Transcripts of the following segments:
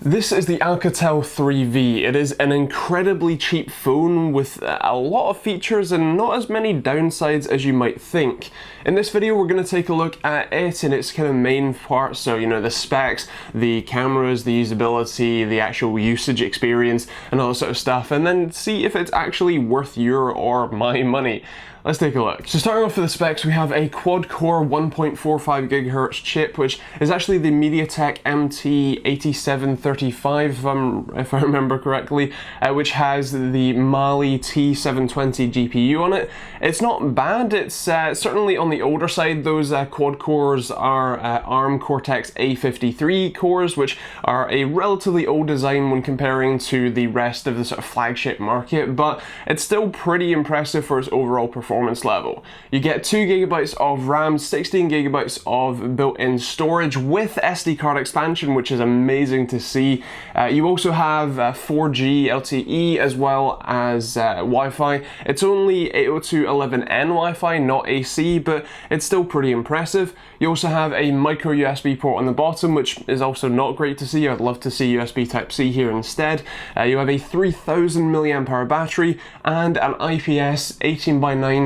This is the Alcatel 3V. It is an incredibly cheap phone with a lot of features and not as many downsides as you might think. In this video we're going to take a look at it in its kind of main parts, so you know, the specs, the cameras, the usability, the actual usage experience and all that sort of stuff, and then see if it's actually worth your or my money. Let's take a look. So starting off with the specs, we have a quad-core 1.45 GHz chip, which is actually the MediaTek MT8735, if I remember correctly, which has the Mali T720 GPU on it. It's not bad. It's certainly on the older side. Those quad cores are ARM Cortex A53 cores, which are a relatively old design when comparing to the rest of the sort of flagship market, but it's still pretty impressive for its overall performance level. You get 2 GB of RAM, 16 GB of built-in storage with SD card expansion, which is amazing to see. You also have 4G LTE as well as Wi-Fi. It's only 802.11n Wi-Fi, not AC, but it's still pretty impressive. You also have a micro USB port on the bottom, which is also not great to see. I'd love to see USB Type-C here instead. You have a 3000 mAh battery and an IPS 18:9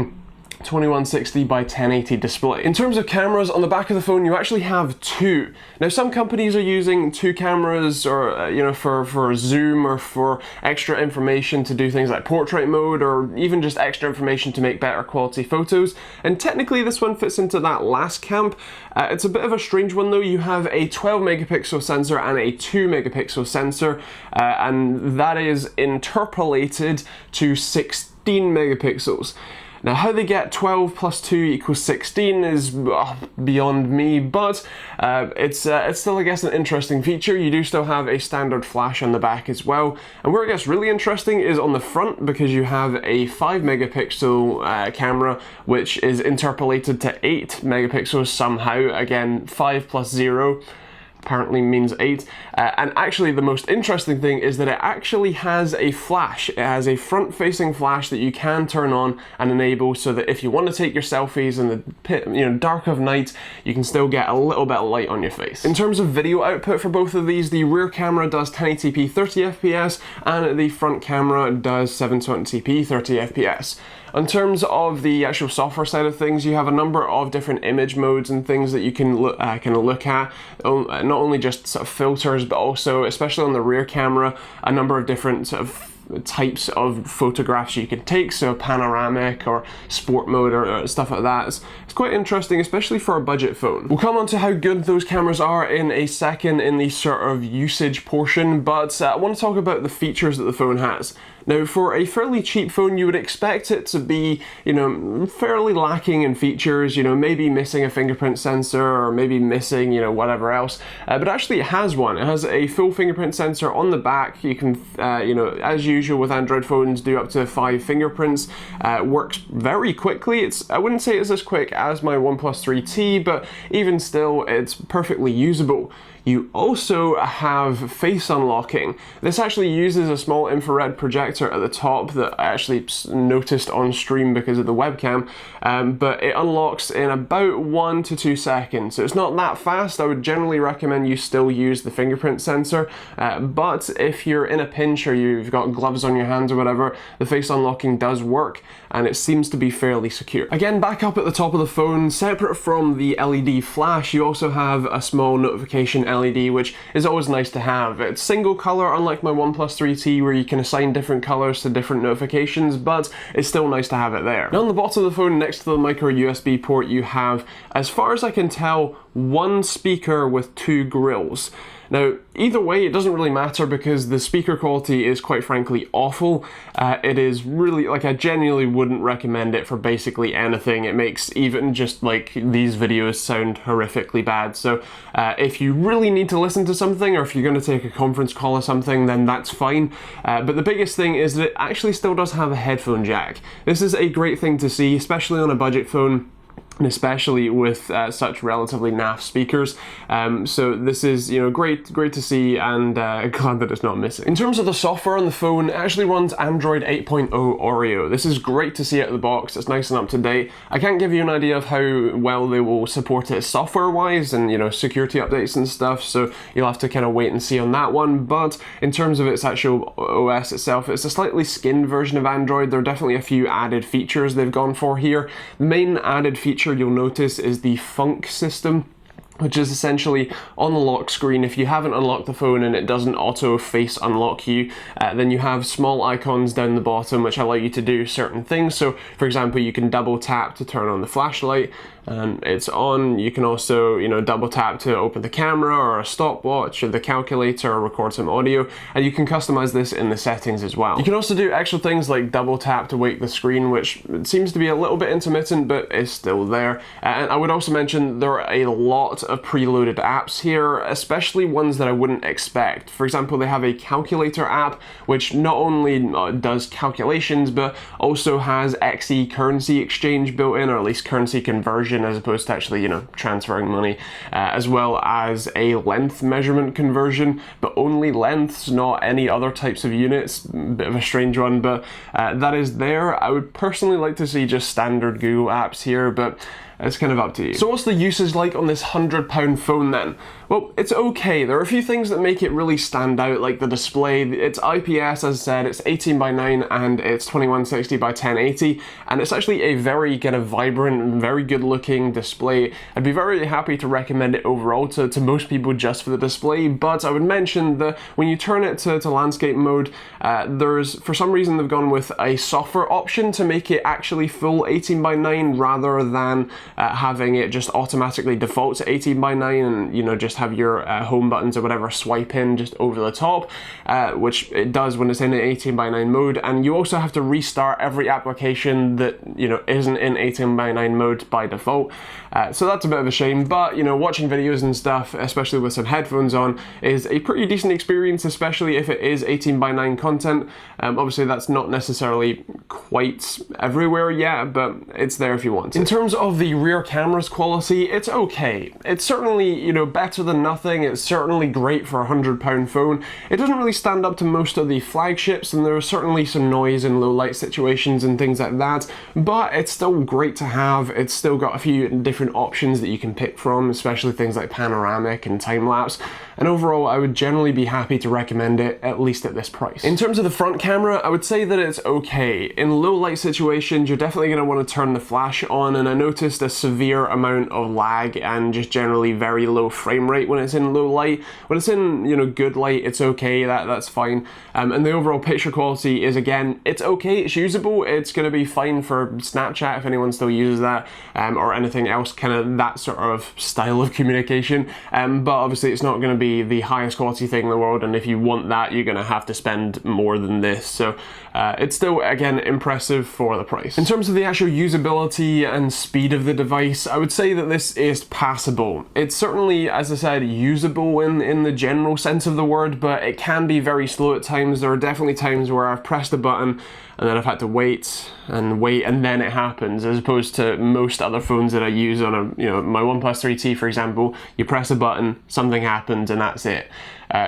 2160 by 1080 display. In terms of cameras, on the back of the phone you actually have two. Now some companies are using two cameras, or you know, for zoom or for extra information to do things like portrait mode, or even just extra information to make better quality photos, and technically this one fits into that last camp. It's a bit of a strange one though. You have a 12 megapixel sensor and a 2 megapixel sensor, and that is interpolated to 16 megapixels. Now how they get 12 plus 2 equals 16 is beyond me, but it's still, I guess, an interesting feature. You do still have a standard flash on the back as well, and where it gets really interesting is on the front, because you have a 5 megapixel camera which is interpolated to 8 megapixels somehow. Again, 5 plus 0 apparently means 8, and actually the most interesting thing is that it actually has a flash. It has a front-facing flash that you can turn on and enable, so that if you want to take your selfies in the dark of night, you can still get a little bit of light on your face. In terms of video output for both of these, the rear camera does 1080p 30 fps and the front camera does 720p 30 fps. In terms of the actual software side of things, you have a number of different image modes and things that you can look at. Not only just sort of filters, but also, especially on the rear camera, a number of different sort of types of photographs you can take, so panoramic or sport mode or stuff like that. It's quite interesting, especially for a budget phone. We'll come on to how good those cameras are in a second in the sort of usage portion, but I want to talk about the features that the phone has. Now, for a fairly cheap phone, you would expect it to be, you know, fairly lacking in features, you know, maybe missing a fingerprint sensor, or maybe missing, you know, whatever else. But actually it has one. It has a full fingerprint sensor on the back. You can, you know, as usual with Android phones, do up to 5 fingerprints. Works very quickly. I wouldn't say it's as quick as my OnePlus 3T, but even still, it's perfectly usable. You also have face unlocking. This actually uses a small infrared projector at the top that I actually noticed on stream because of the webcam, but it unlocks in about 1 to 2 seconds. So it's not that fast. I would generally recommend you still use the fingerprint sensor, but if you're in a pinch or you've got gloves on your hands or whatever, the face unlocking does work, and it seems to be fairly secure. Again, back up at the top of the phone, separate from the LED flash, you also have a small notification LED, which is always nice to have. It's single color, unlike my OnePlus 3T where you can assign different colors to different notifications, but it's still nice to have it there. Now on the bottom of the phone, next to the micro USB port, you have, as far as I can tell, one speaker with 2 grills. Now, either way, it doesn't really matter because the speaker quality is quite frankly awful. It is really, like, I genuinely wouldn't recommend it for basically anything. It makes even just like these videos sound horrifically bad. So if you really need to listen to something, or if you're going to take a conference call or something, then that's fine. But the biggest thing is that it actually still does have a headphone jack. This is a great thing to see, especially on a budget phone. and especially with such relatively naff speakers. So this is, great to see, and glad that it's not missing. In terms of the software on the phone, it actually runs Android 8.0 Oreo. This is great to see out of the box. It's nice and up to date. I can't give you an idea of how well they will support it software-wise and, security updates and stuff, so you'll have to kind of wait and see on that one. But in terms of its actual OS itself, it's a slightly skinned version of Android. There are definitely a few added features they've gone for here. The main added feature you'll notice is the Funk system, which is essentially on the lock screen. If you haven't unlocked the phone and it doesn't auto face unlock you, then you have small icons down the bottom which allow you to do certain things. So for example, you can double tap to turn on the flashlight and it's on. You can also, double tap to open the camera or a stopwatch or the calculator or record some audio, and you can customize this in the settings as well. You can also do extra things like double tap to wake the screen, which seems to be a little bit intermittent but is still there. And I would also mention there are a lot of preloaded apps here, especially ones that I wouldn't expect. For example, they have a calculator app which not only does calculations but also has XE currency exchange built in, or at least currency conversion as opposed to actually, transferring money, as well as a length measurement conversion, but only lengths, not any other types of units. Bit of a strange one, but that is there. I would personally like to see just standard Google apps here, but it's kind of up to you. So what's the usage like on this £100 phone then? Well, it's okay. There are a few things that make it really stand out, like the display. It's IPS, as I said, it's 18:9 and it's 2160 by 1080, and it's actually a very kind of vibrant, very good looking display. I'd be very happy to recommend it overall to most people just for the display, but I would mention that when you turn it to landscape mode, for some reason they've gone with a software option to make it actually full 18:9 rather than having it just automatically default to 18:9 and just have your home buttons or whatever swipe in just over the top, which it does when it's in an 18:9 mode. And you also have to restart every application that isn't in 18:9 mode by default. So that's a bit of a shame, but watching videos and stuff, especially with some headphones on, is a pretty decent experience, especially if it is 18:9 content. Obviously that's not necessarily quite everywhere yet, but it's there if you want it. In terms of the rear camera's quality, it's okay. It's certainly better than nothing. It's certainly great for a £100 phone. It doesn't really stand up to most of the flagships, and there are certainly some noise in low light situations and things like that, but it's still great to have. It's still got a few different options that you can pick from, especially things like panoramic and time-lapse, and overall I would generally be happy to recommend it, at least at this price. In terms of the front camera, I would say that it's okay. In low light situations, you're definitely going to want to turn the flash on, and I noticed a severe amount of lag and just generally very low frame rate when it's in low light. When it's in good light, it's okay, that's fine. And the overall picture quality is, again, it's okay, it's usable. It's going to be fine for Snapchat if anyone still uses that, or anything else, kind of that sort of style of communication. But obviously it's not going to be the highest quality thing in the world, and if you want that, you're going to have to spend more than this. So it's still, again, impressive for the price. In terms of the actual usability and speed of the device, I would say that this is passable. It's certainly, as I said, usable in the general sense of the word, but it can be very slow at times. There are definitely times where I've pressed a button and then I've had to wait and then it happens, as opposed to most other phones that I use on my OnePlus 3T, for example. You press a button, something happens, and that's it.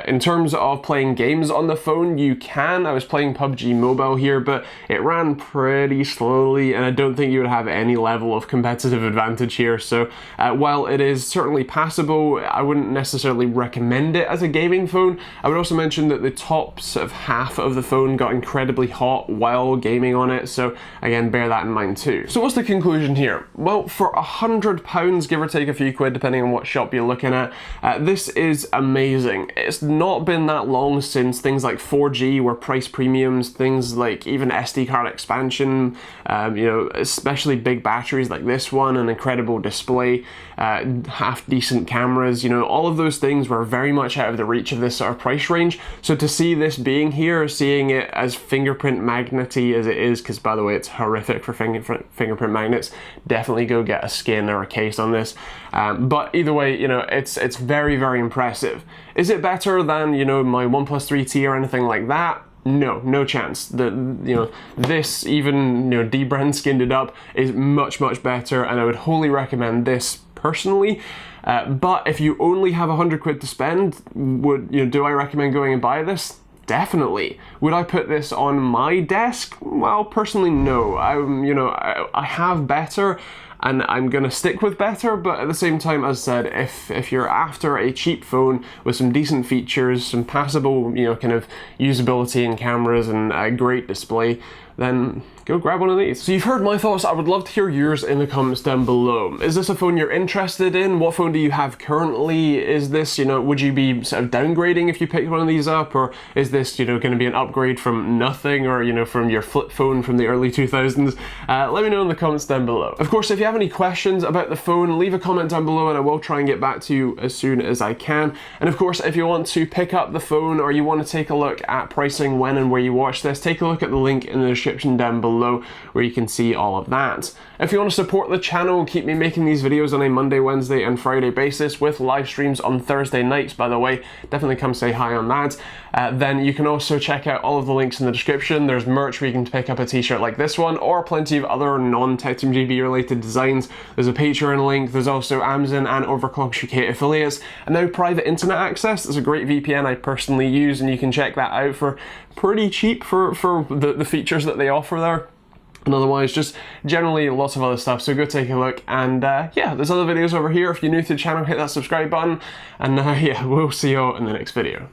In terms of playing games on the phone, you can. I was playing PUBG Mobile here, but it ran pretty slowly, and I don't think you would have any level of competitive advantage here. So while it is certainly passable, I wouldn't necessarily recommend it as a gaming phone. I would also mention that the top sort of half of the phone got incredibly hot while gaming on it, so again, bear that in mind too. So what's the conclusion here? Well, for £100, give or take a few quid, depending on what shop you're looking at, this is amazing. It's not been that long since things like 4G were price premiums, things like even SD card expansion, especially big batteries like this one, an incredible display, half decent cameras, all of those things were very much out of the reach of this sort of price range. So to see this being here, seeing it as fingerprint magnety as it is, because by the way, it's horrific for fingerprint magnets, definitely go get a skin or a case on this. But either way, it's very, very impressive. Is it better than, my OnePlus 3T or anything like that? No chance. This, even de-brand skinned it up, is much better, and I would wholly recommend this personally. But if you only have 100 quid to spend, do I recommend going and buy this? Definitely. Would I put this on my desk? Well, personally, no. I have better, and I'm gonna stick with better, but at the same time, as I said, if you're after a cheap phone with some decent features, some passable, kind of usability and cameras and a great display, then go grab one of these. So you've heard my thoughts. I would love to hear yours in the comments down below. Is this a phone you're interested in? What phone do you have currently? Is this, would you be sort of downgrading if you picked one of these up? Or is this, going to be an upgrade from nothing, or, from your flip phone from the early 2000s? Let me know in the comments down below. Of course, if you have any questions about the phone, leave a comment down below and I will try and get back to you as soon as I can. And of course, if you want to pick up the phone or you want to take a look at pricing when and where you watch this, take a look at the link in the description down below where you can see all of that. If you want to support the channel, keep me making these videos on a Monday, Wednesday and Friday basis with live streams on Thursday nights, by the way, definitely come say hi on that. Then you can also check out all of the links in the description. There's merch where you can pick up a t-shirt like this one or plenty of other non-TechteamGB related designs. There's a Patreon link, there's also Amazon and Overclock UK affiliates, and now private internet access. There's a great VPN I personally use, and you can check that out for pretty cheap for the features that they offer there. And otherwise, just generally lots of other stuff, so go take a look. And yeah, there's other videos over here. If you're new to the channel, hit that subscribe button, and yeah, we'll see you all in the next video.